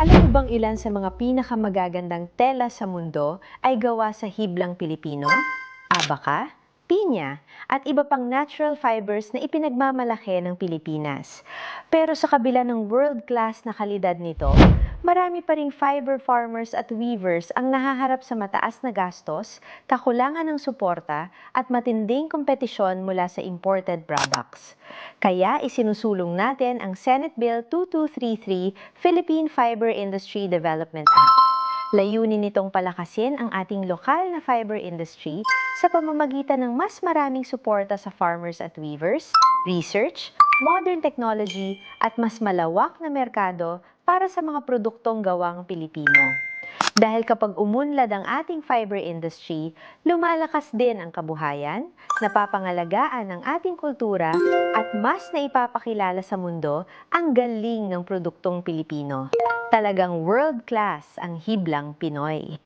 Alam mo bang ilan sa mga pinakamagagandang tela sa mundo ay gawa sa hiblang Pilipino? Abaka, pinya, at iba pang natural fibers na ipinagmamalaki ng Pilipinas. Pero sa kabila ng world-class na kalidad nito, marami pa ring fiber farmers at weavers ang nahaharap sa mataas na gastos, kakulangan ng suporta, at matinding kompetisyon mula sa imported products. Kaya isinusulong natin ang Senate Bill 2233, Philippine Fiber Industry Development Act. Layunin nitong palakasin ang ating lokal na fiber industry sa pamamagitan ng mas maraming suporta sa farmers at weavers, research, modern technology, at mas malawak na merkado para sa mga produktong gawang Pilipino. Dahil kapag umunlad ang ating fiber industry, lumalakas din ang kabuhayan, napapangalagaan ang ating kultura, at mas naipapakilala sa mundo ang galing ng produktong Pilipino. Talagang world-class ang hiblang Pinoy.